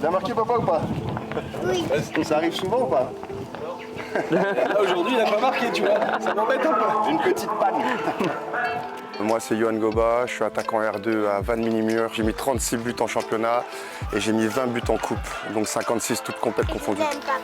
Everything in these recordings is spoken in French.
T'as marqué papa ou pas? Oui. Ça arrive souvent ou pas? Là aujourd'hui il a pas marqué, tu vois, ça m'embête un peu. Une petite panne. Moi c'est Yohan Goba, je suis attaquant R2 à Van Minimur. J'ai mis 36 buts en championnat et j'ai mis 20 buts en coupe, donc 56 toutes complètes confondues. J'aime papa.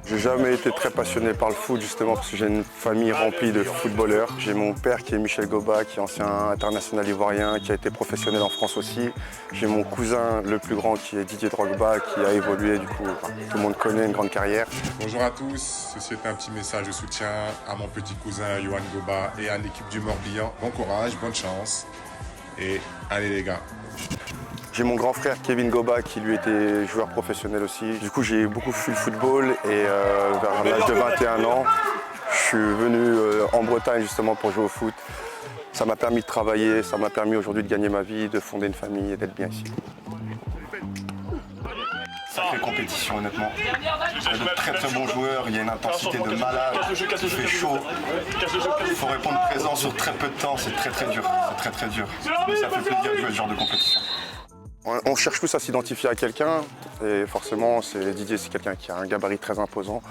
J'ai jamais été très passionné par le foot justement parce que j'ai une famille remplie de footballeurs. J'ai mon père qui est Michel Goba, qui est ancien international ivoirien, qui a été professionnel en France aussi. J'ai mon cousin le plus grand qui est Didier Drogba, qui a évolué du coup, tout le monde connaît, une grande carrière. Bonjour à tous, ceci est un petit message de soutien à mon petit cousin Yohan Goba et à l'équipe du Morbihan. Bon courage, bonne chance et allez les gars. J'ai mon grand frère Kevin Goba qui lui était joueur professionnel aussi. Du coup j'ai beaucoup fait le football et vers l'âge de 21 ans, je suis venu en Bretagne justement pour jouer au foot. Ça m'a permis de travailler, ça m'a permis aujourd'hui de gagner ma vie, de fonder une famille et d'être bien ici. Sacrée compétition honnêtement. Il y a de très très bons joueurs, il y a une intensité de malade, il fait chaud. Il faut répondre présent sur très peu de temps, c'est très très dur. C'est très très dur. Mais ça fait plaisir de jouer ce genre de compétition. On cherche tous à s'identifier à quelqu'un et forcément Didier c'est quelqu'un qui a un gabarit très imposant.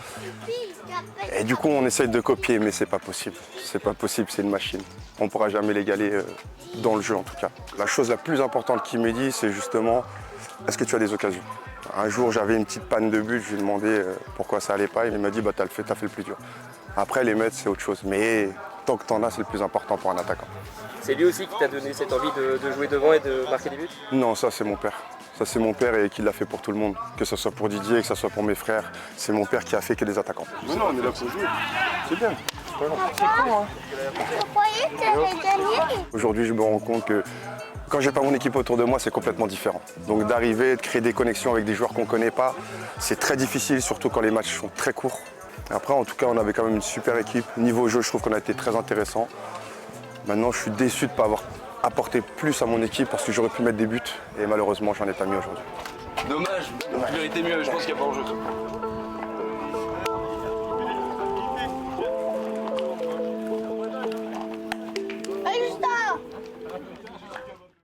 Et du coup on essaye de copier mais c'est pas possible. C'est pas possible, c'est une machine. On ne pourra jamais l'égaler dans le jeu en tout cas. La chose la plus importante qu'il m'ait dit c'est justement est-ce que tu as des occasions? Un jour j'avais une petite panne de but, je lui ai demandé pourquoi ça allait pas, il m'a dit bah t'as fait le plus dur. Après les mettre c'est autre chose mais tant que t'en as c'est le plus important pour un attaquant. C'est lui aussi qui t'a donné cette envie de jouer devant et de marquer des buts? Non, ça c'est mon père. Ça c'est mon père et qui l'a fait pour tout le monde. Que ce soit pour Didier, que ce soit pour mes frères. C'est mon père qui a fait que des attaquants. Mais non, on est là pour jouer. C'est bien. Je croyais que tu avais gagné. Aujourd'hui, je me rends compte que quand j'ai pas mon équipe autour de moi, c'est complètement différent. Donc d'arriver, de créer des connexions avec des joueurs qu'on connaît pas, c'est très difficile, surtout quand les matchs sont très courts. Après, en tout cas, on avait quand même une super équipe. Niveau jeu, je trouve qu'on a été très intéressant. Maintenant, je suis déçu de ne pas avoir apporté plus à mon équipe parce que j'aurais pu mettre des buts et malheureusement, j'en ai pas mis aujourd'hui. Dommage, il mérité mieux, je pense qu'il n'y a pas en jeu.